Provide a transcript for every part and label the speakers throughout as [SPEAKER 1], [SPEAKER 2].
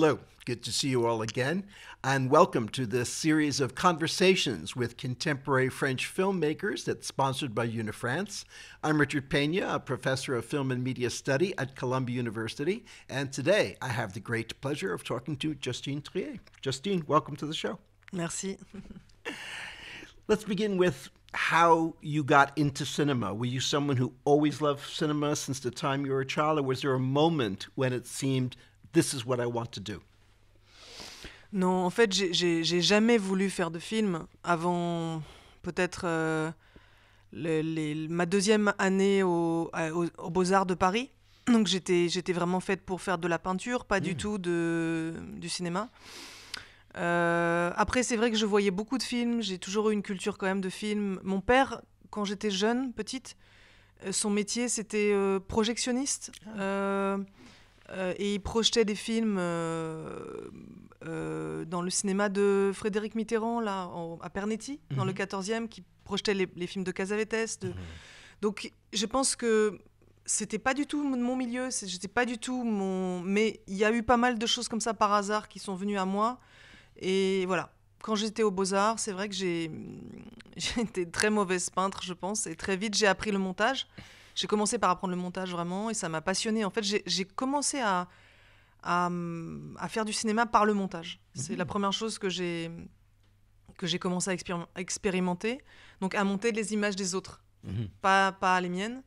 [SPEAKER 1] Hello, good to see you all again, and welcome to this series of conversations with contemporary French filmmakers that's sponsored by Unifrance. I'm Richard Pena, a professor of film and media study at Columbia University, and today I have the great pleasure of talking to Justine Triet. Justine, welcome to the show.
[SPEAKER 2] Merci.
[SPEAKER 1] Let's begin with how you got into cinema. Were you someone who always loved cinema since the time you were a child, or was there a moment when it seemed, this is what I want to do?
[SPEAKER 2] Non, en fait, j'ai jamais voulu faire de film avant peut-être ma deuxième année aux Beaux-Arts de Paris. Donc j'étais vraiment faite pour faire de la peinture, pas du tout du cinéma. Après, c'est vrai que je voyais beaucoup de films, j'ai toujours eu une culture quand même de films. Mon père, quand j'étais jeune, petite, son métier c'était projectionniste. Et il projetait des films dans le cinéma de Frédéric Mitterrand, là, à Pernetti, dans le 14e, qui projetait les films de Cassavetes. Donc, je pense que c'était pas du tout mon milieu, j'étais pas du tout mon... Mais il y a eu pas mal de choses comme ça par hasard qui sont venues à moi. Et voilà, quand j'étais aux Beaux-Arts, c'est vrai que j'ai été très mauvaise peintre, je pense. Et très vite, j'ai appris le montage. J'ai commencé par apprendre le montage vraiment et ça m'a passionnée. En fait, j'ai commencé à faire du cinéma par le montage. C'est la première chose que j'ai commencé à expérimenter. Donc à monter les images des autres, pas les miennes.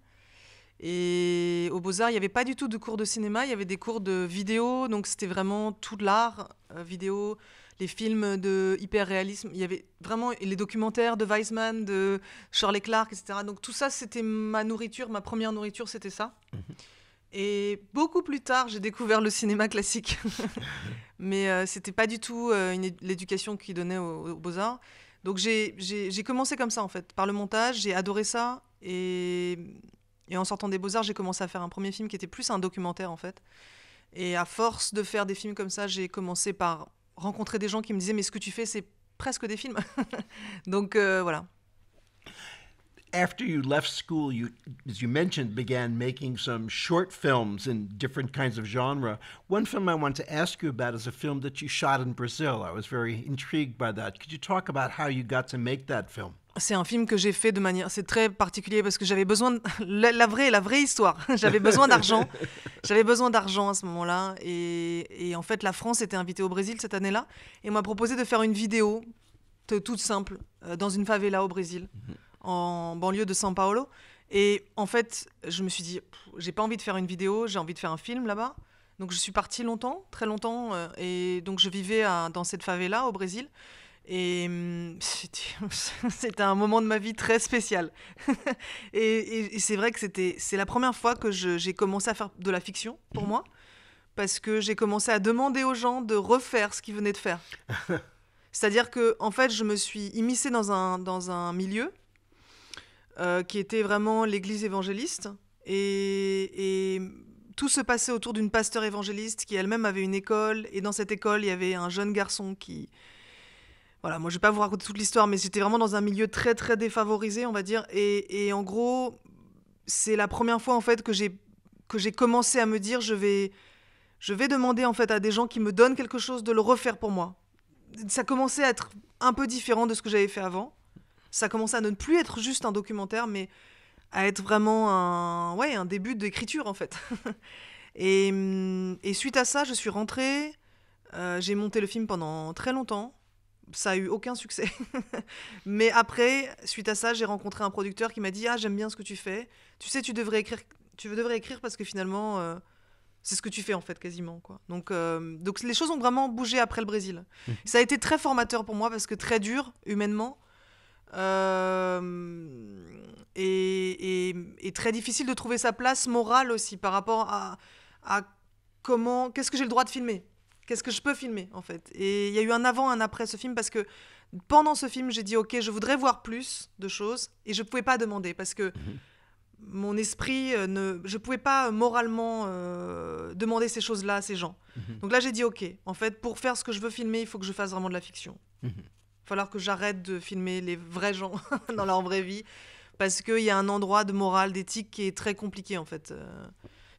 [SPEAKER 2] Et aux Beaux-Arts, il n'y avait pas du tout de cours de cinéma, il y avait des cours de vidéo. Donc c'était vraiment tout de l'art, vidéo, les films de hyper-réalisme. Il y avait vraiment les documentaires de Weissman, de Shirley Clark, etc. Donc tout ça, c'était ma nourriture, ma première nourriture, c'était ça. Et beaucoup plus tard, j'ai découvert le cinéma classique. Mais c'était pas du tout l'éducation qu'ils donnaient aux Beaux-Arts. Donc j'ai commencé comme ça, en fait, par le montage. J'ai adoré ça. Et en sortant des Beaux-Arts, j'ai commencé à faire un premier film qui était plus un documentaire, en fait. Et à force de faire des films comme ça, j'ai commencé par rencontrer des gens qui me disaient « Mais ce que tu fais, c'est presque des films !» Donc, voilà.
[SPEAKER 1] After you left school, you, as you mentioned, began making some short films in different kinds of genre. One film I want to ask you about is a film that you shot in Brazil. I was very intrigued by that. Could you talk about how you got to make that film?
[SPEAKER 2] C'est un film que j'ai fait de manière... C'est très particulier parce que j'avais besoin... La vraie histoire. J'avais besoin d'argent. J'avais besoin d'argent à ce moment-là. Et en fait, la France était invitée au Brésil cette année-là. Et m'a proposé de faire une vidéo toute simple dans une favela au Brésil, en banlieue de São Paulo. Et en fait, je me suis dit, j'ai pas envie de faire une vidéo, j'ai envie de faire un film là-bas. Donc je suis partie longtemps, très longtemps. Et donc je vivais dans cette favela au Brésil. Et c'était un moment de ma vie très spécial. et c'est vrai que c'est la première fois que j'ai commencé à faire de la fiction pour moi, parce que j'ai commencé à demander aux gens de refaire ce qu'ils venaient de faire. C'est-à-dire que en fait, je me suis immiscée dans un milieu qui était vraiment l'église évangéliste, et tout se passait autour d'une pasteur évangéliste qui elle-même avait une école, et dans cette école, il y avait un jeune garçon qui... Voilà, moi je vais pas vous raconter toute l'histoire, mais j'étais vraiment dans un milieu très très défavorisé, on va dire, et en gros, c'est la première fois en fait que j'ai commencé à me dire je vais demander en fait à des gens qui me donnent quelque chose de le refaire pour moi. Ça commençait à être un peu différent de ce que j'avais fait avant. Ça commençait à ne plus être juste un documentaire, mais à être vraiment un début d'écriture en fait. Et suite à ça, je suis rentrée, j'ai monté le film pendant très longtemps. Ça a eu aucun succès. Mais après, suite à ça, j'ai rencontré un producteur qui m'a dit « Ah, j'aime bien ce que tu fais. Tu sais, tu devrais écrire parce que finalement, c'est ce que tu fais en fait, quasiment. » quoi. Donc les choses ont vraiment bougé après le Brésil. Ça a été très formateur pour moi parce que très dur, humainement. Et très difficile de trouver sa place morale aussi par rapport à qu'est-ce que j'ai le droit de filmer ? Qu'est-ce que je peux filmer, en fait ? Et il y a eu un avant, un après ce film, parce que pendant ce film, j'ai dit, OK, je voudrais voir plus de choses, et je ne pouvais pas demander, parce que mon esprit, je ne pouvais pas moralement demander ces choses-là à ces gens. Donc là, j'ai dit, OK, en fait, pour faire ce que je veux filmer, il faut que je fasse vraiment de la fiction. Il va falloir que j'arrête de filmer les vrais gens dans leur vraie vie, parce qu'il y a un endroit de morale, d'éthique qui est très compliqué, en fait.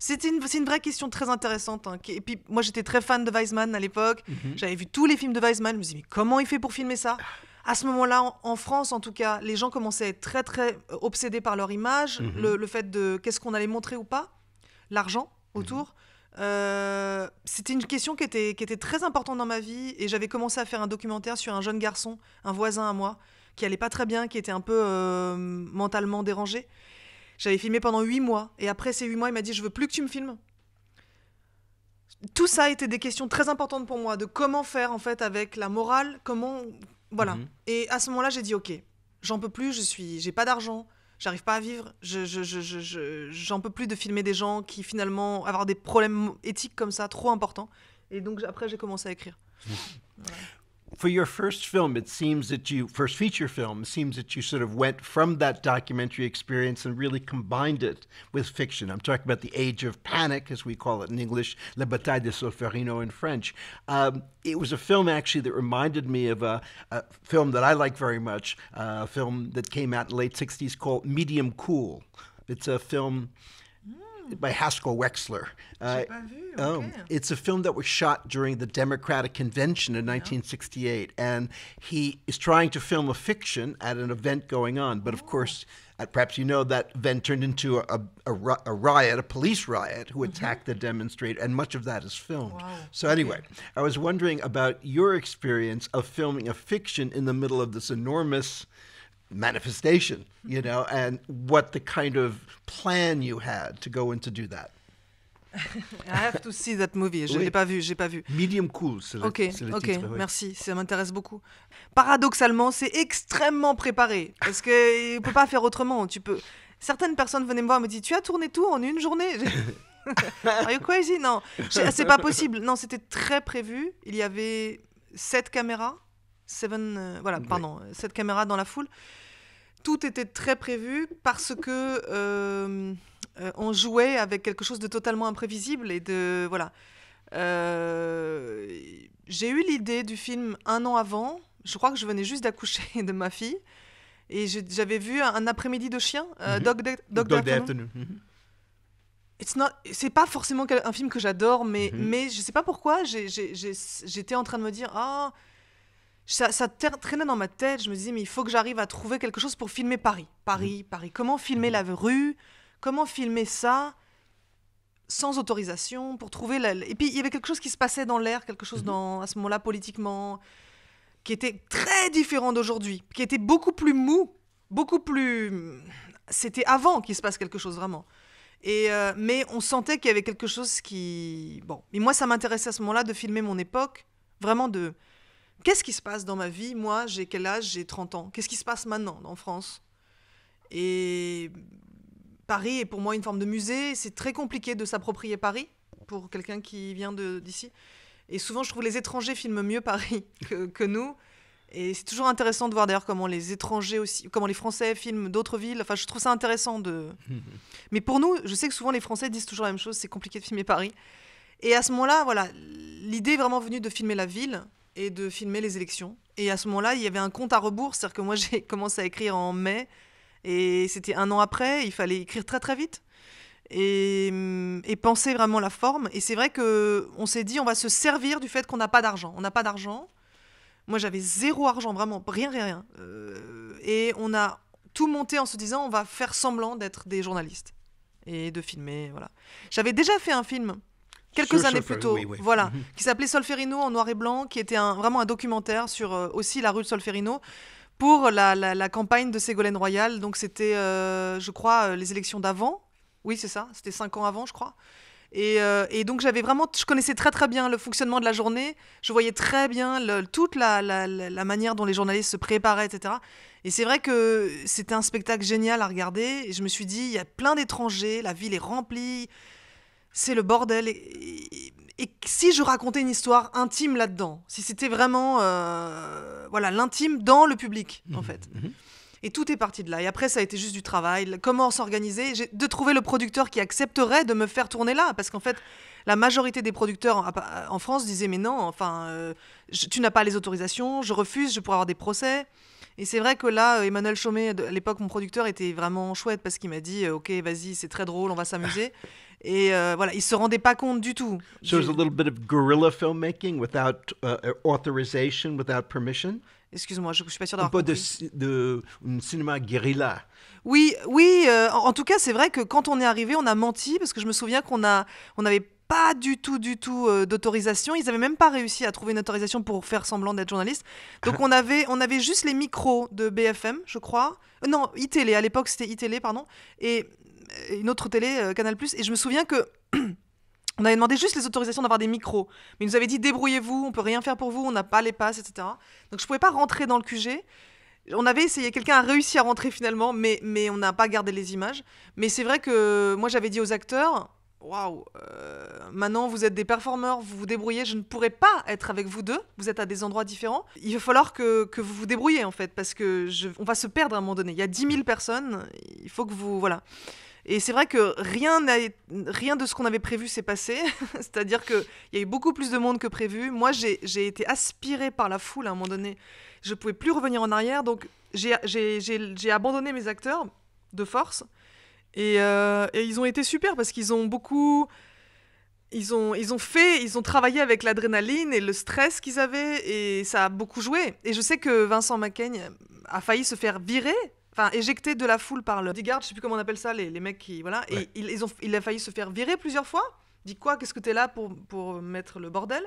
[SPEAKER 2] C'est une vraie question très intéressante. Hein. Et puis, moi, j'étais très fan de Weizmann à l'époque. J'avais vu tous les films de Weizmann. Je me disais, mais comment il fait pour filmer ça ? À ce moment-là, en France, en tout cas, les gens commençaient à être très, très obsédés par leur image, le fait de qu'est-ce qu'on allait montrer ou pas, l'argent autour. C'était une question qui était très importante dans ma vie, et j'avais commencé à faire un documentaire sur un jeune garçon, un voisin à moi, qui allait pas très bien, qui était un peu mentalement dérangé. J'avais filmé pendant 8 mois, et après ces 8 mois, il m'a dit « Je veux plus que tu me filmes ». Tout ça était des questions très importantes pour moi, de comment faire en fait avec la morale, comment... Voilà. Et à ce moment-là, j'ai dit « Ok, j'en peux plus, j'ai pas d'argent, j'arrive pas à vivre, j'en peux plus de filmer des gens qui finalement avoir des problèmes éthiques comme ça, trop importants. » Et donc après, j'ai commencé à écrire. Voilà.
[SPEAKER 1] For your first film, it seems that first feature film, it seems that you sort of went from that documentary experience and really combined it with fiction. I'm talking about The Age of Panic, as we call it in English, La Bataille de Solferino in French. It was a film actually that reminded me of a film that I like very much, a film that came out in the late 60s called Medium Cool. It's a film by Haskell Wexler.
[SPEAKER 2] J'ai pas vu. Okay.
[SPEAKER 1] It's a film that was shot during the Democratic Convention in 1968, and he is trying to film a fiction at an event going on. But of course, perhaps you know, that event turned into a riot, a police riot, who attacked the demonstrator, and much of that is filmed.
[SPEAKER 2] Wow.
[SPEAKER 1] So anyway, I was wondering about your experience of filming a fiction in the middle of this enormous manifestation, you know, and what the kind of plan you had to go in to do that.
[SPEAKER 2] I have to see that movie. Je l'ai pas vu, j'ai pas vu.
[SPEAKER 1] Medium Cool, c'est le titre. Oui.
[SPEAKER 2] Merci, ça m'intéresse beaucoup. Paradoxalement, c'est extrêmement préparé, parce que on peut pas faire autrement. Certaines personnes venaient me voir et me disaient « Tu as tourné tout en une journée ?» Are you crazy? Non, c'est pas possible. Non, c'était très prévu. Il y avait 7 caméras, 7 caméras dans la foule. Tout était très prévu parce que on jouait avec quelque chose de totalement imprévisible et de voilà. J'ai eu l'idée du film 1 an avant. Je crois que je venais juste d'accoucher de ma fille et j'avais vu un après-midi de chien, Dog Day Afternoon. C'est pas forcément un film que j'adore, mais je sais pas pourquoi j'étais en train de me dire ça traînait dans ma tête. Je me disais mais il faut que j'arrive à trouver quelque chose pour filmer Paris. Comment filmer la rue? Comment filmer ça sans autorisation pour trouver et puis il y avait quelque chose qui se passait dans l'air, quelque chose à ce moment-là politiquement qui était très différent d'aujourd'hui, qui était beaucoup plus mou, c'était avant qu'il se passe quelque chose vraiment. Mais on sentait qu'il y avait quelque chose qui... Bon, et moi ça m'intéressait à ce moment-là de filmer mon époque, vraiment de... Qu'est-ce qui se passe dans ma vie? Moi, j'ai quel âge? J'ai 30 ans. Qu'est-ce qui se passe maintenant en France? Et Paris est pour moi une forme de musée. C'est très compliqué de s'approprier Paris pour quelqu'un qui vient d'ici. Et souvent, je trouve les étrangers filment mieux Paris que nous. Et c'est toujours intéressant de voir d'ailleurs comment les étrangers aussi, comment les Français filment d'autres villes. Enfin, je trouve ça intéressant de... Mais pour nous, je sais que souvent les Français disent toujours la même chose, c'est compliqué de filmer Paris. Et à ce moment-là, voilà, l'idée est vraiment venue de filmer la ville et de filmer les élections. Et à ce moment-là, il y avait un compte à rebours, c'est-à-dire que moi, j'ai commencé à écrire en mai, et c'était 1 an après, il fallait écrire très très vite, et penser vraiment la forme. Et c'est vrai qu'on s'est dit, on va se servir du fait qu'on n'a pas d'argent. On n'a pas d'argent. Moi, j'avais 0 argent, vraiment, rien. Et on a tout monté en se disant, on va faire semblant d'être des journalistes et de filmer, voilà. J'avais déjà fait un film quelques années plus tôt, oui. Voilà, qui s'appelait Solferino en noir et blanc, qui était vraiment un documentaire sur aussi la rue de Solferino pour la campagne de Ségolène Royal. Donc c'était, je crois, les élections d'avant. Oui, c'est ça, c'était 5 ans avant, je crois. Et donc je connaissais très très bien le fonctionnement de la journée. Je voyais très bien toute la manière dont les journalistes se préparaient, etc. Et c'est vrai que c'était un spectacle génial à regarder. Et je me suis dit, il y a plein d'étrangers, la ville est remplie. C'est le bordel. Et si je racontais une histoire intime là-dedans, si c'était vraiment l'intime dans le public, en fait. Et tout est parti de là. Et après, ça a été juste du travail. Comment s'organiser? De trouver le producteur qui accepterait de me faire tourner là. Parce qu'en fait, la majorité des producteurs en France disaient « Mais non, enfin, tu n'as pas les autorisations, je refuse, je pourrais avoir des procès. » Et c'est vrai que là, Emmanuel Chaumet, à l'époque, mon producteur, était vraiment chouette parce qu'il m'a dit ok, vas-y, c'est très drôle, on va s'amuser. Et voilà, il se rendait pas compte du tout.
[SPEAKER 1] So it was a little bit of guerrilla filmmaking without authorization, without permission?
[SPEAKER 2] Excuse-moi, je suis pas sûre
[SPEAKER 1] Un
[SPEAKER 2] d'avoir
[SPEAKER 1] peu
[SPEAKER 2] compris.
[SPEAKER 1] un cinéma guérilla.
[SPEAKER 2] Oui, en tout cas, c'est vrai que quand on est arrivé, on a menti parce que je me souviens on n'avait pas du tout d'autorisation. Ils avaient même pas réussi à trouver une autorisation pour faire semblant d'être journaliste. Donc on avait juste les micros de BFM, je crois. Non, iTélé, à l'époque c'était iTélé, pardon. Et une autre télé, Canal+. Et je me souviens que on avait demandé juste les autorisations d'avoir des micros. Mais ils nous avaient dit débrouillez-vous, on peut rien faire pour vous, on n'a pas les passes, etc. Donc je pouvais pas rentrer dans le QG. On avait essayé, quelqu'un a réussi à rentrer finalement, mais on n'a pas gardé les images. Mais c'est vrai que moi j'avais dit aux acteurs, waouh, maintenant vous êtes des performeurs, vous vous débrouillez, je ne pourrais pas être avec vous deux, vous êtes à des endroits différents. Il va falloir que vous vous débrouillez en fait, parce que on va se perdre à un moment donné. Il y a 10 000 personnes, il faut que vous... Voilà. Et c'est vrai que rien de ce qu'on avait prévu s'est passé. C'est-à-dire qu'il y a eu beaucoup plus de monde que prévu. Moi, j'ai été aspirée par la foule à un moment donné. Je ne pouvais plus revenir en arrière. Donc, j'ai abandonné mes acteurs de force. Et ils ont été super parce qu'ils ont beaucoup... Ils ont travaillé avec l'adrénaline et le stress qu'ils avaient. Et ça a beaucoup joué. Et je sais que Vincent Macaigne a failli se faire virer. Enfin, éjecté de la foule par le bodyguard, je sais plus comment on appelle ça, les mecs qui... Voilà. Ouais. Et il a failli se faire virer plusieurs fois. Dit quoi, qu'est-ce que t'es là pour mettre le bordel?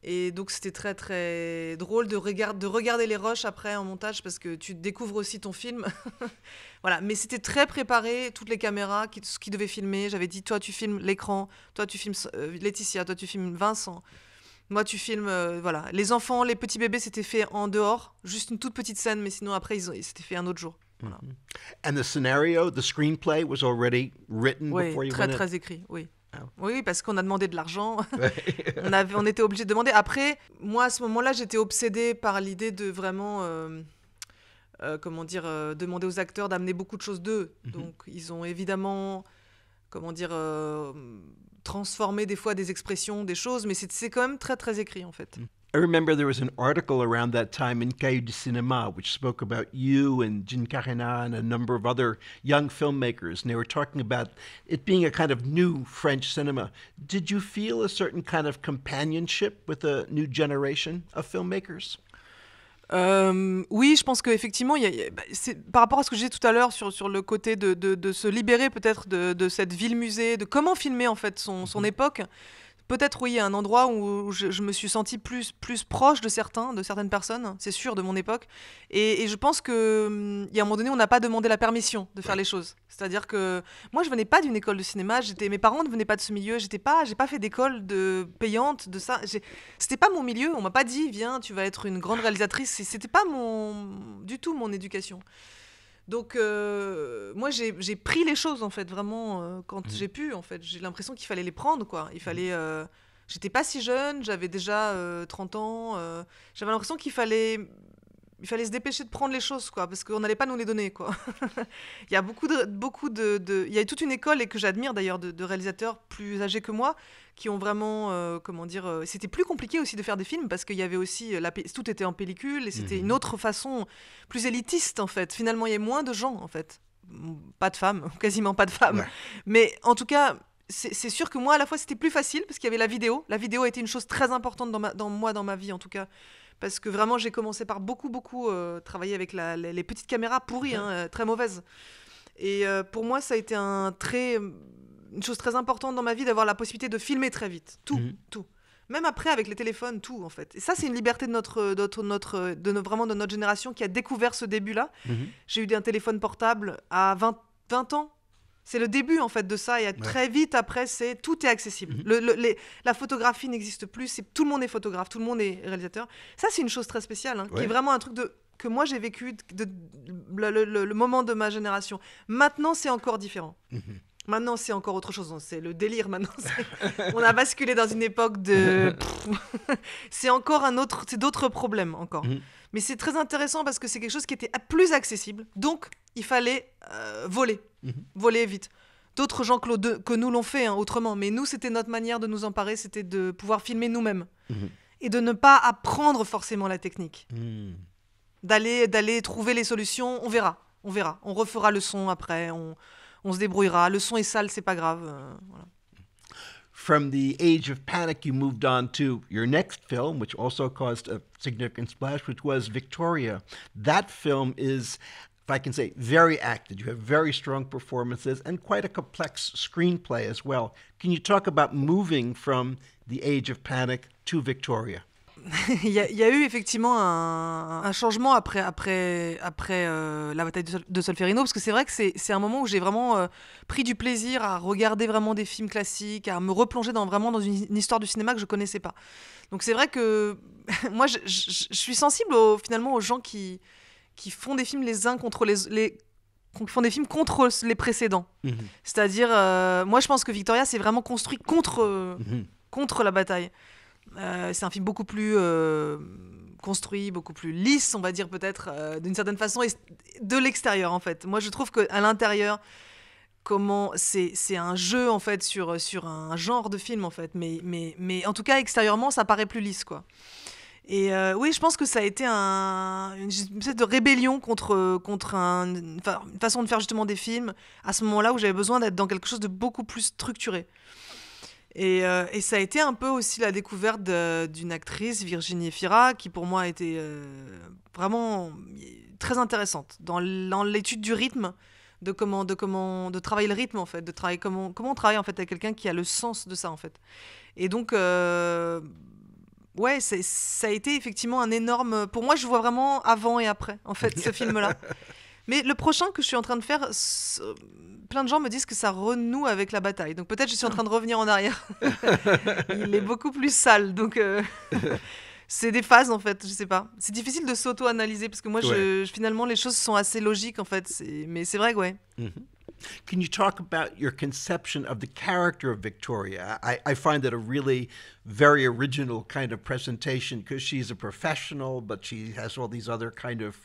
[SPEAKER 2] Et donc c'était très très drôle de regarder les rushs après en montage parce que tu découvres aussi ton film. Voilà, mais c'était très préparé, toutes les caméras qui devaient filmer. J'avais dit, toi tu filmes l'écran, toi tu filmes Laetitia, toi tu filmes Vincent. Moi, tu filmes, voilà. Les enfants, les petits bébés, c'était fait en dehors. Juste une toute petite scène, mais sinon, après, c'était fait un autre jour. Voilà.
[SPEAKER 1] And the scenario, the screenplay was already written before you went in?
[SPEAKER 2] Très écrit, oui. Oh. Oui, parce qu'on a demandé de l'argent. on était obligé de demander. Après, moi, à ce moment-là, j'étais obsédée par l'idée de vraiment... demander aux acteurs d'amener beaucoup de choses d'eux. Donc, ils ont évidemment... transformer des fois des expressions, des choses, mais c'est quand même très très écrit en fait.
[SPEAKER 1] I remember there was an article around that time in Cahiers du Cinéma which spoke about you and Jean Carena and a number of other young filmmakers, and they were talking about it being a kind of new French cinema. Did you feel a certain kind of companionship with a new generation of filmmakers?
[SPEAKER 2] Oui, je pense qu'effectivement, par rapport à ce que j'ai dit tout à l'heure sur le côté de se libérer peut-être de cette ville-musée, de comment filmer en fait son époque. Peut-être, oui, un endroit où je me suis sentie plus proche de certaines personnes, c'est sûr, de mon époque. Et je pense qu'il y a un moment donné, on n'a pas demandé la permission de faire les choses. C'est-à-dire que moi, je venais pas d'une école de cinéma, mes parents ne venaient pas de ce milieu, j'ai pas fait d'école payante, de ça. C'était pas mon milieu, on m'a pas dit, viens, tu vas être une grande réalisatrice. C'était pas du tout mon éducation. Donc, moi, j'ai pris les choses, en fait, vraiment, quand j'ai pu, en fait. J'ai l'impression qu'il fallait les prendre, quoi. Il fallait... j'étais pas si jeune, j'avais déjà 30 ans. J'avais l'impression qu'il fallait se dépêcher de prendre les choses, quoi, parce qu'on n'allait pas nous les donner, quoi. Il y a il y a toute une école, et que j'admire, d'ailleurs, de réalisateurs plus âgés que moi, qui ont vraiment, c'était plus compliqué aussi de faire des films, parce qu'il y avait aussi, tout était en pellicule, et c'était une autre façon, plus élitiste, en fait. Finalement, il y a moins de gens, en fait. Pas de femmes, quasiment pas de femmes. Ouais. Mais en tout cas, c'est sûr que moi, à la fois, c'était plus facile, parce qu'il y avait la vidéo. La vidéo a été une chose très importante dans ma vie, en tout cas. Parce que vraiment, j'ai commencé par beaucoup travailler avec les petites caméras pourries, très mauvaises. Et pour moi, ça a été une chose très importante dans ma vie d'avoir la possibilité de filmer très vite. Tout. Même après, avec les téléphones, tout, en fait. Et ça, c'est une liberté vraiment de notre génération qui a découvert ce début-là. J'ai eu un téléphone portable à 20 ans. C'est le début, en fait, de ça. Et très vite, après, tout est accessible. La photographie n'existe plus. Tout le monde est photographe, tout le monde est réalisateur. Ça, c'est une chose très spéciale, qui est vraiment un truc que moi, j'ai vécu le moment de ma génération. Maintenant, c'est encore différent. Maintenant, c'est encore autre chose. C'est le délire, maintenant. On a basculé dans une époque de... c'est encore c'est d'autres problèmes, encore. Mais c'est très intéressant parce que c'est quelque chose qui était plus accessible. Donc, il fallait voler vite. D'autres gens que nous l'ont fait autrement. Mais nous, c'était notre manière de nous emparer, c'était de pouvoir filmer nous-mêmes. Et de ne pas apprendre forcément la technique. d'aller trouver les solutions. On verra. On refera le son après. On se débrouillera. Le son est sale, c'est pas grave. Voilà.
[SPEAKER 1] From the age of panic, you moved on to your next film, which also caused a significant splash, which was Victoria. That film is, if I can say, very acted. You have very strong performances and quite a complex screenplay as well. Can you talk about moving from the age of panic to Victoria?
[SPEAKER 2] Il y a eu effectivement un changement après la bataille de Solferino, parce que c'est vrai que c'est un moment où j'ai vraiment pris du plaisir à regarder vraiment des films classiques, à me replonger vraiment dans une histoire du cinéma que je connaissais pas. Donc c'est vrai que moi je suis sensible finalement aux gens qui font des films les uns contre qui font des films contre les précédents. Mm-hmm. C'est-à-dire, moi je pense que Victoria c'est vraiment construit contre la bataille. C'est un film beaucoup plus construit, beaucoup plus lisse, on va dire peut-être, d'une certaine façon, et de l'extérieur en fait. Moi je trouve qu'à l'intérieur, c'est un jeu en fait sur un genre de film en fait, mais en tout cas extérieurement ça paraît plus lisse quoi. Et oui, je pense que ça a été une espèce de rébellion contre une façon de faire justement des films à ce moment-là où j'avais besoin d'être dans quelque chose de beaucoup plus structuré. Et ça a été un peu aussi la découverte d'une actrice, Virginie Efira, qui pour moi a été vraiment très intéressante dans l'étude du rythme, de travailler le rythme en fait, de travailler comment on travaille en fait avec quelqu'un qui a le sens de ça en fait. Et donc ouais, ça a été effectivement un énorme. Pour moi, je vois vraiment avant et après en fait ce film-là. Mais le prochain que je suis en train de faire, plein de gens me disent que ça renoue avec la bataille. Donc peut-être je suis en train de revenir en arrière. Il est beaucoup plus sale. Donc c'est des phases en fait, je sais pas. C'est difficile de s'auto-analyser parce que moi, finalement, les choses sont assez logiques en fait. Mais c'est vrai que ouais.
[SPEAKER 1] Mm-hmm. Can you talk about your conception of the character of Victoria? I find it a really very original kind of presentation because she's a professional, but she has all these other kind of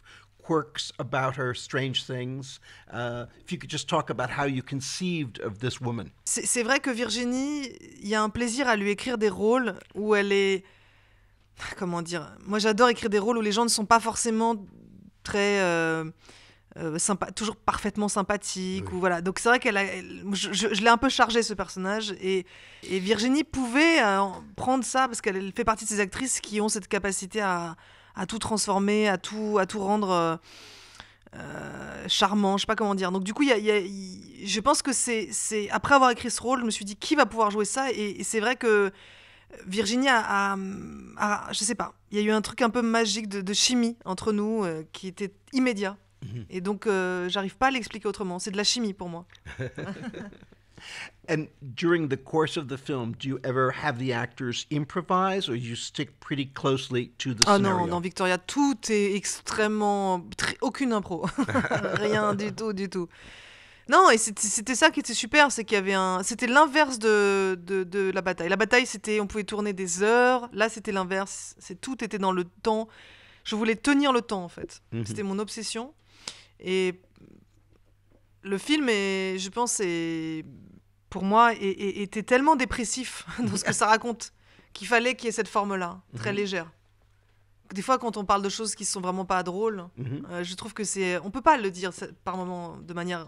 [SPEAKER 1] quirks about her, strange things. If you could just talk about how you conceived of this woman.
[SPEAKER 2] C'est vrai que Virginie, il y a un plaisir à lui écrire des rôles où elle est... Comment dire ? Moi, j'adore écrire des rôles où les gens ne sont pas forcément très... toujours parfaitement sympathiques. Oui. Ou voilà. Donc c'est vrai je l'ai un peu chargé ce personnage. Et Virginie pouvait prendre ça parce qu'elle fait partie de ces actrices qui ont cette capacité à tout transformer, à tout rendre charmant, je sais pas comment dire. Donc du coup, je pense que c'est après avoir écrit ce rôle, je me suis dit qui va pouvoir jouer ça, et c'est vrai que Virginie je sais pas, il y a eu un truc un peu magique de chimie entre nous qui était immédiat. Mm-hmm. Et donc j'arrive pas à l'expliquer autrement, c'est de la chimie pour moi.
[SPEAKER 1] And during the course of the film, do you ever have the actors improvise or you stick pretty closely to the scenario?
[SPEAKER 2] Non, dans Victoria, tout est extrêmement... aucune impro. Rien du tout. Non, et c'était ça qui était super, c'est qu'il y avait c'était l'inverse de la bataille. La bataille, on pouvait tourner des heures. Là, c'était l'inverse. Tout était dans le temps. Je voulais tenir le temps, en fait. Mm-hmm. C'était mon obsession. Et le film, je pense, pour moi, était tellement dépressif dans ce que ça raconte qu'il fallait qu'il y ait cette forme-là, très légère. Des fois, quand on parle de choses qui ne sont vraiment pas drôles, je trouve que on ne peut pas le dire par moments de manière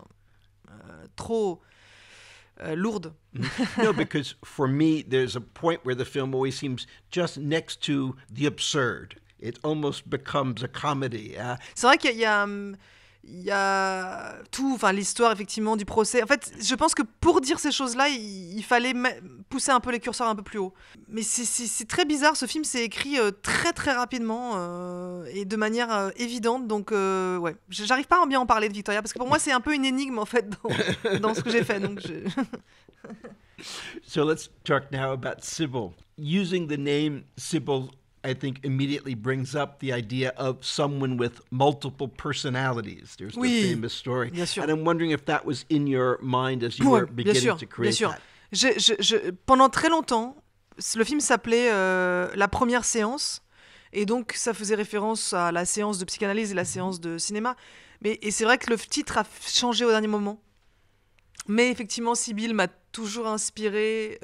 [SPEAKER 2] trop lourde.
[SPEAKER 1] No, because for me, there's a point where the film always seems just next to the absurd. It almost becomes a comedy.
[SPEAKER 2] C'est vrai qu'il y a tout, l'histoire effectivement du procès. En fait, je pense que pour dire ces choses-là, il fallait pousser un peu les curseurs un peu plus haut. Mais c'est très bizarre, ce film s'est écrit très très rapidement et de manière évidente. Donc ouais, j'arrive pas à bien en parler de Victoria parce que pour moi c'est un peu une énigme en fait dans ce que j'ai fait. Donc
[SPEAKER 1] So let's talk now about Sybil. Using the name Sybil, I think immediately brings up the idea of someone with multiple personalities. There's the famous story.
[SPEAKER 2] Bien sûr.
[SPEAKER 1] And I'm wondering if that was in your mind as you were beginning to create
[SPEAKER 2] that. Bien sûr. Pendant très longtemps, le film s'appelait La première séance. Et donc, ça faisait référence à la séance de psychanalyse et la séance de cinéma. Et c'est vrai que le titre a changé au dernier moment. Mais effectivement, Sybil m'a toujours inspirée...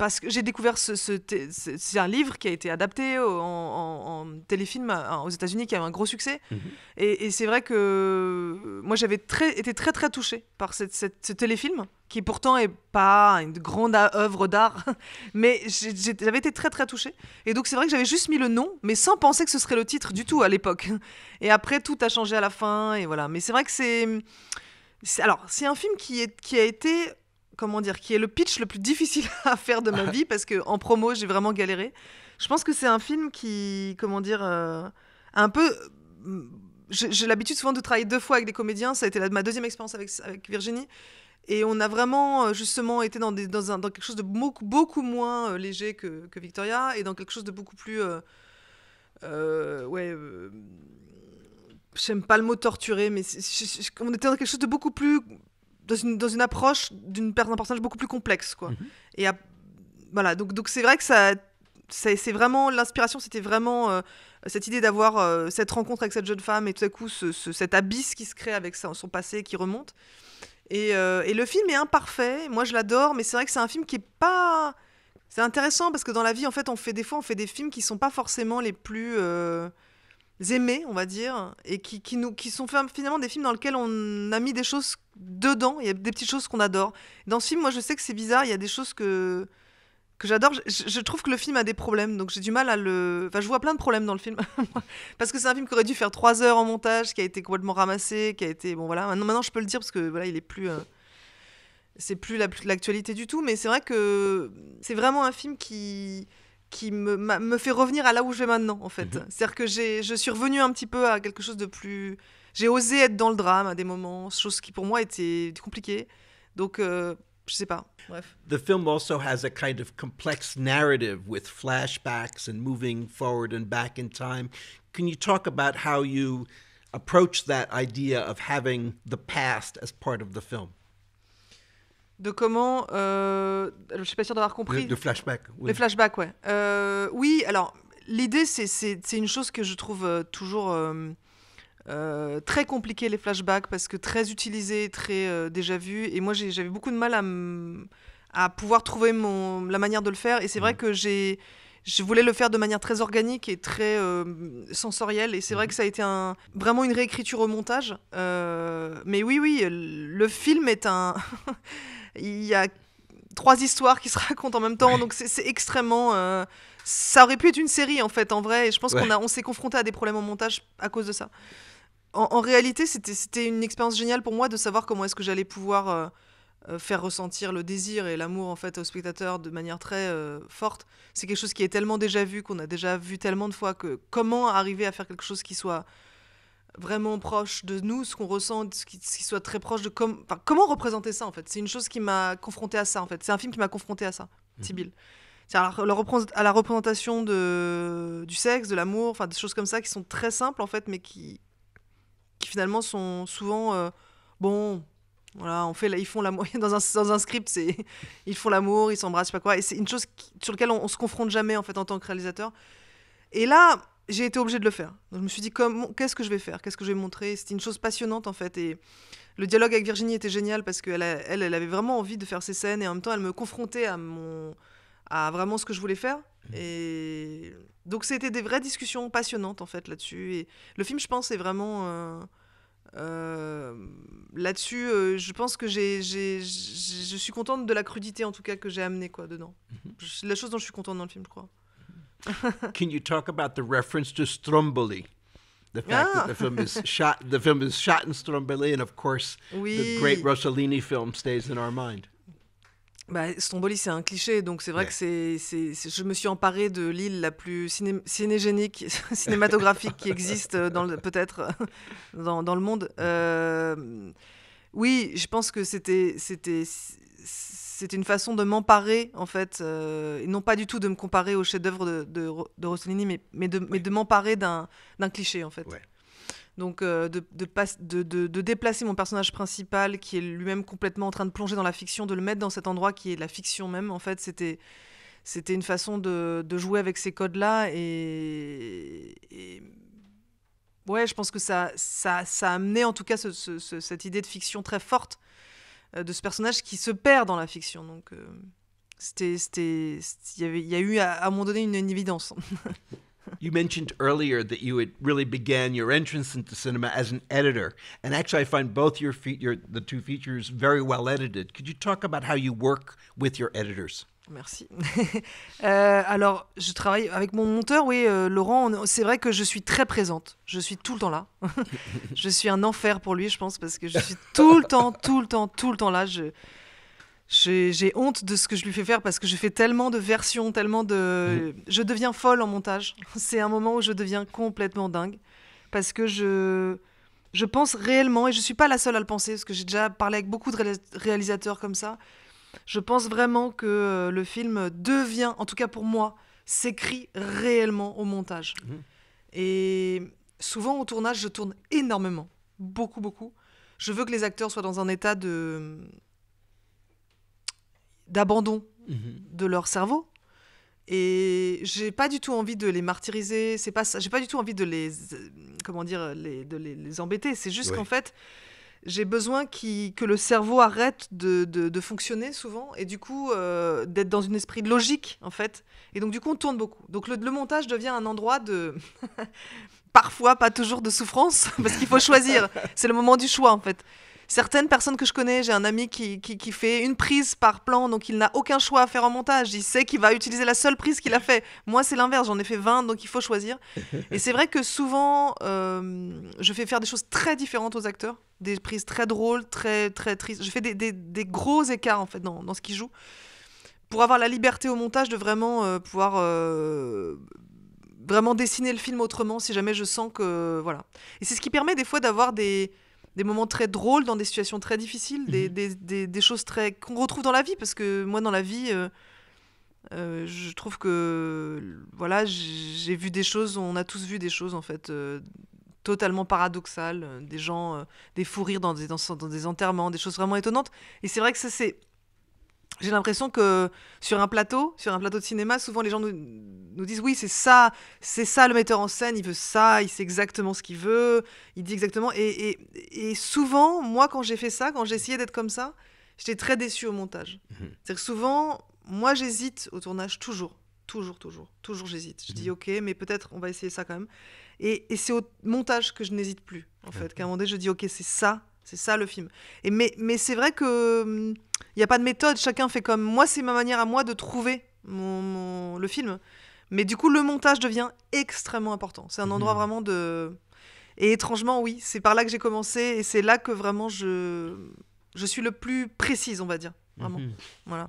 [SPEAKER 2] parce que j'ai découvert c'est un livre qui a été adapté en téléfilm aux États-Unis, qui a eu un gros succès. Et c'est vrai que moi j'avais été très très touchée par ce téléfilm, qui pourtant est pas une grande œuvre d'art, mais j'avais été très très touchée. Et donc c'est vrai que j'avais juste mis le nom, mais sans penser que ce serait le titre du tout à l'époque. Et après tout a changé à la fin, et voilà. Mais c'est vrai que c'est un film qui a été, comment dire, qui est le pitch le plus difficile à faire de ma vie, parce qu'en promo, j'ai vraiment galéré. Je pense que c'est un film qui, comment dire, un peu... J'ai l'habitude souvent de travailler 2 fois avec des comédiens. Ça a été ma 2e expérience avec Virginie. Et on a vraiment, justement, été dans quelque chose de beaucoup moins léger que Victoria, et dans quelque chose de beaucoup plus... j'aime pas le mot torturé, mais on était dans quelque chose de beaucoup plus... dans une approche d'un personnage beaucoup plus complexe, quoi. Et voilà, donc c'est vrai que c'est vraiment... L'inspiration, c'était vraiment cette idée d'avoir cette rencontre avec cette jeune femme, et tout à coup, cet abysse qui se crée avec son passé qui remonte. Et le film est imparfait. Moi, je l'adore, mais c'est vrai que c'est un film qui est pas... C'est intéressant, parce que dans la vie, en fait, on fait des films qui sont pas forcément les plus... aimés, on va dire, et qui sont finalement des films dans lesquels on a mis des choses dedans. Il y a des petites choses qu'on adore. Dans ce film, moi, je sais que c'est bizarre, il y a des choses que j'adore. Je trouve que le film a des problèmes, donc j'ai du mal à le... Enfin, je vois plein de problèmes dans le film. Parce que c'est un film qui aurait dû faire 3 heures en montage, qui a été complètement ramassé, qui a été... Bon, voilà. Maintenant, je peux le dire, parce que voilà, il est plus... c'est plus l'actualité du tout, mais c'est vrai que c'est vraiment un film qui me fait revenir à là où je vais maintenant, en fait. C'est-à-dire que je suis revenue un petit peu à quelque chose de plus... J'ai osé être dans le drame à des moments, chose qui pour moi était compliquée. Donc, je sais pas. Bref.
[SPEAKER 1] The film also has a kind of complex narrative with flashbacks and moving forward and back in time. Can you talk about how you approach that idea of having the past as part of the film?
[SPEAKER 2] De comment... je suis pas sûre d'avoir compris.
[SPEAKER 1] Le flashback. Oui.
[SPEAKER 2] Les flashbacks, ouais. Oui, alors, l'idée, c'est une chose que je trouve toujours très compliquée, les flashbacks, parce que très utilisée, très déjà vue. Et moi, j'avais beaucoup de mal à pouvoir trouver la manière de le faire. Et c'est vrai que je voulais le faire de manière très organique et très sensorielle. Et c'est vrai que ça a été vraiment une réécriture au montage. Mais oui, le film est un... Il y a 3 histoires qui se racontent en même temps, donc c'est extrêmement... ça aurait pu être une série, en fait, en vrai, et je pense qu'on s'est confronté à des problèmes en montage à cause de ça. En réalité, c'était une expérience géniale pour moi de savoir comment est-ce que j'allais pouvoir faire ressentir le désir et l'amour, en fait, au spectateur de manière très forte. C'est quelque chose qui est tellement déjà vu, qu'on a déjà vu tellement de fois, que comment arriver à faire quelque chose qui soit vraiment proche de nous, ce qu'on ressent, ce qui soit très proche de comment représenter ça, en fait. C'est une chose qui m'a confrontée à ça, en fait. C'est un film qui m'a confrontée à ça, Sibylle. C'est à la représentation du sexe, de l'amour, enfin des choses comme ça qui sont très simples, en fait, mais qui finalement sont souvent bon, voilà, ils font l'amour dans un script, ils font l'amour, ils s'embrassent, je sais pas quoi, et c'est une chose sur laquelle on se confronte jamais, en fait, en tant que réalisateur. Et là, j'ai été obligée de le faire. Donc, je me suis dit, qu'est-ce que je vais faire ? Qu'est-ce que je vais montrer ? C'était une chose passionnante, en fait. Et le dialogue avec Virginie était génial, parce qu'elle avait vraiment envie de faire ces scènes, et en même temps, elle me confrontait à vraiment ce que je voulais faire. Et donc, c'était des vraies discussions passionnantes, en fait, là-dessus. Et le film, je pense, est vraiment... là-dessus, je pense que je suis contente de la crudité, en tout cas, que j'ai amenée, quoi, dedans. C'est la chose dont je suis contente dans le film, je crois.
[SPEAKER 1] Can you talk about the reference to Stromboli? The fact that the film is shot in Stromboli, and of course, the great Rossellini film stays in our mind.
[SPEAKER 2] Bah, Stromboli, c'est un cliché, donc c'est vrai que je me suis emparée de l'île la plus cinégénique, cinématographique qui existe peut-être dans le monde. Oui, je pense que c'était une façon de m'emparer, en fait, et non pas du tout de me comparer au chef-d'œuvre de Rossellini, mais de m'emparer d'un cliché, en fait. Ouais. Donc, de déplacer mon personnage principal, qui est lui-même complètement en train de plonger dans la fiction, de le mettre dans cet endroit qui est la fiction même, en fait, c'était une façon de jouer avec ces codes-là, et ouais, je pense que ça a amené, en tout cas, cette idée de fiction très forte, de ce personnage qui se perd dans la fiction. Donc, Il y a eu à un moment donné une évidence.
[SPEAKER 1] You mentioned earlier that you had really began your entrance into cinema as an editor, and actually I find both the two features very well edited. Could you talk about how you work with your editors?
[SPEAKER 2] Merci. Alors, je travaille avec mon monteur, oui, Laurent. C'est vrai que je suis très présente. Je suis tout le temps là. Je suis un enfer pour lui, je pense, parce que je suis tout le temps là. J'ai honte de ce que je lui fais faire parce que je fais tellement de versions, Je deviens folle en montage. C'est un moment où je deviens complètement dingue parce que je pense réellement, et je suis pas la seule à le penser, parce que j'ai déjà parlé avec beaucoup de réalisateurs comme ça. Je pense vraiment que le film devient, en tout cas pour moi, s'écrit réellement au montage. Et souvent au tournage, je tourne énormément, beaucoup. Je veux que les acteurs soient dans un état d'abandon de leur cerveau, et j'ai pas du tout envie de les martyriser, c'est pas ça, j'ai pas du tout envie de les embêter, c'est juste qu'en fait j'ai besoin que le cerveau arrête de fonctionner souvent, et du coup d'être dans un esprit de logique en fait, et donc du coup on tourne beaucoup, donc le montage devient un endroit de parfois pas toujours de souffrance parce qu'il faut choisir, c'est le moment du choix en fait. Certaines personnes que je connais, j'ai un ami qui fait une prise par plan, donc il n'a aucun choix à faire en montage. Il sait qu'il va utiliser la seule prise qu'il a fait. Moi, c'est l'inverse, j'en ai fait 20, donc il faut choisir. Et c'est vrai que souvent, je fais faire des choses très différentes aux acteurs, des prises très drôles, très, très tristes. Je fais des gros écarts, en fait, dans ce qu'ils jouent, pour avoir la liberté au montage de vraiment pouvoir vraiment dessiner le film autrement, si jamais je sens que... Voilà. Et c'est ce qui permet des fois d'avoir des moments très drôles dans des situations très difficiles, des choses qu'on retrouve dans la vie, parce que moi, dans la vie, je trouve que voilà, j'ai vu des choses, on a tous vu des choses, en fait, totalement paradoxales, des gens, des fous rires dans des enterrements, des choses vraiment étonnantes. Et c'est vrai que ça, j'ai l'impression que sur un plateau de cinéma, souvent les gens nous disent oui, c'est ça le metteur en scène, il veut ça, il sait exactement ce qu'il veut, il dit exactement. Et souvent, moi, quand j'ai fait ça, quand j'ai essayé d'être comme ça, j'étais très déçue au montage. C'est-à-dire que souvent, moi, j'hésite au tournage, toujours j'hésite. Je dis ok, mais peut-être on va essayer ça quand même. Et c'est au montage que je n'hésite plus, en fait. Qu'à un moment donné, je dis ok, c'est ça le film. Mais c'est vrai que il n'y a pas de méthode, chacun fait comme moi, c'est ma manière à moi de trouver le film. Mais du coup, le montage devient extrêmement important. C'est un endroit vraiment de... Et étrangement, oui, c'est par là que j'ai commencé, et c'est là que vraiment je suis le plus précise, on va dire. Vraiment. Voilà.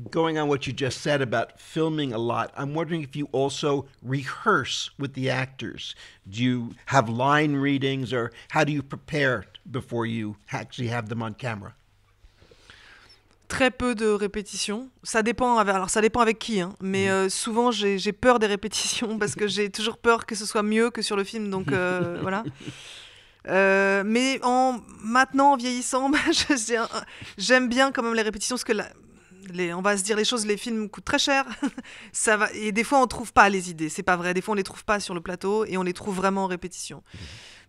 [SPEAKER 1] Going on what you just said about filming a lot, I'm wondering if you also rehearse with the actors. Do you have line readings, or how do you prepare before you actually have them on camera?
[SPEAKER 2] Très peu de répétitions. Ça dépend avec qui, hein. Mais souvent j'ai peur des répétitions parce que j'ai toujours peur que ce soit mieux que sur le film. Donc voilà. Mais maintenant, en vieillissant, j'aime bien quand même les répétitions, parce que on va se dire les choses, les films coûtent très cher. Et des fois on trouve pas les idées, c'est pas vrai. Des fois on les trouve pas sur le plateau, et on les trouve vraiment en répétition.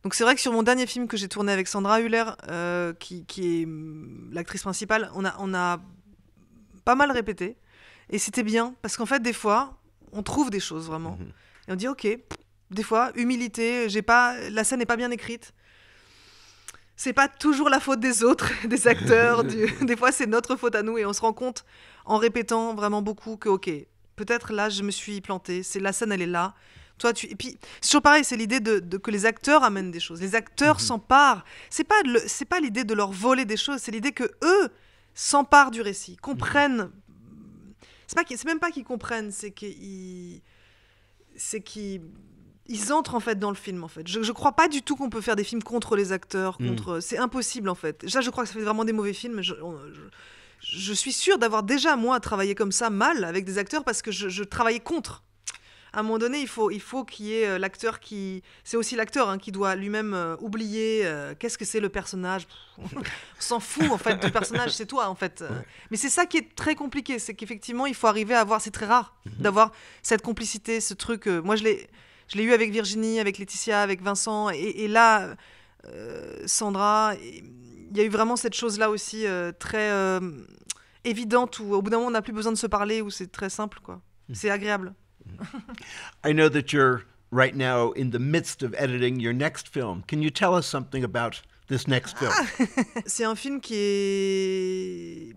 [SPEAKER 2] Donc c'est vrai que sur mon dernier film que j'ai tourné avec Sandra Hüller, qui est l'actrice principale, on a pas mal répété, et c'était bien, parce qu'en fait des fois on trouve des choses vraiment, et on dit ok, des fois humilité, la scène n'est pas bien écrite, c'est pas toujours la faute des autres, des acteurs, des fois c'est notre faute à nous, et on se rend compte en répétant vraiment beaucoup que ok, peut-être là je me suis plantée, la scène elle est là. Et puis c'est toujours pareil, c'est l'idée que les acteurs amènent des choses, les acteurs s'emparent. C'est pas l'idée de leur voler des choses, c'est l'idée que eux s'emparent du récit, comprennent. C'est même pas qu'ils comprennent, c'est qu'ils entrent en fait dans le film, en fait. Je crois pas du tout qu'on peut faire des films contre les acteurs, c'est impossible en fait. Déjà, je crois que ça fait vraiment des mauvais films. Je suis sûre d'avoir déjà moi travaillé comme ça mal avec des acteurs, parce que je travaillais contre. À un moment donné, il faut qu'il y ait l'acteur qui... C'est aussi l'acteur, hein, qui doit lui-même oublier qu'est-ce que c'est le personnage. On s'en fout, en fait, du personnage, c'est toi, en fait. Mais c'est ça qui est très compliqué, c'est qu'effectivement, il faut arriver à avoir... C'est très rare d'avoir cette complicité, ce truc... Moi, je l'ai eu avec Virginie, avec Laetitia, avec Vincent, et là, Sandra... Il y a eu vraiment cette chose-là aussi très évidente où au bout d'un moment on n'a plus besoin de se parler, où c'est très simple, quoi. C'est agréable.
[SPEAKER 1] I know that you're right now in the midst of editing your next film. Can you tell us something about this next film?
[SPEAKER 2] C'est un film qui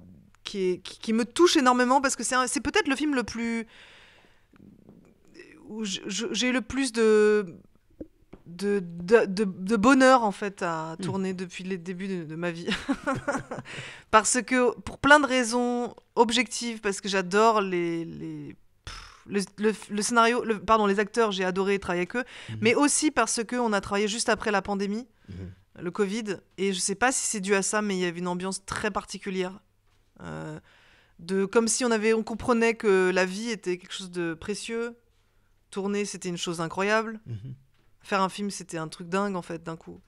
[SPEAKER 2] me touche énormément parce que c'est peut-être le film le plus où j'ai eu le plus de bonheur en fait à tourner depuis les débuts de ma vie. Parce que pour plein de raisons objectives, parce que j'adore le scénario, les acteurs, j'ai adoré travailler avec eux, mais aussi parce qu'on a travaillé juste après la pandémie, le Covid, et je sais pas si c'est dû à ça, mais il y avait une ambiance très particulière. Comme si on comprenait que la vie était quelque chose de précieux, tourner c'était une chose incroyable, faire un film c'était un truc dingue en fait d'un coup.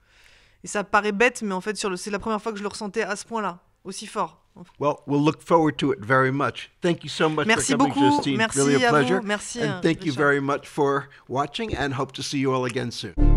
[SPEAKER 2] Et ça paraît bête, mais en fait c'est la première fois que je le ressentais à ce point-là, aussi fort.
[SPEAKER 1] Well, we'll look forward to it very much. Thank you so much
[SPEAKER 2] Merci
[SPEAKER 1] for coming,
[SPEAKER 2] beaucoup.
[SPEAKER 1] Justine.
[SPEAKER 2] Merci
[SPEAKER 1] really a
[SPEAKER 2] à
[SPEAKER 1] pleasure.
[SPEAKER 2] vous. Merci,
[SPEAKER 1] and thank you
[SPEAKER 2] Richard.
[SPEAKER 1] very much for watching, and hope to see you all again soon.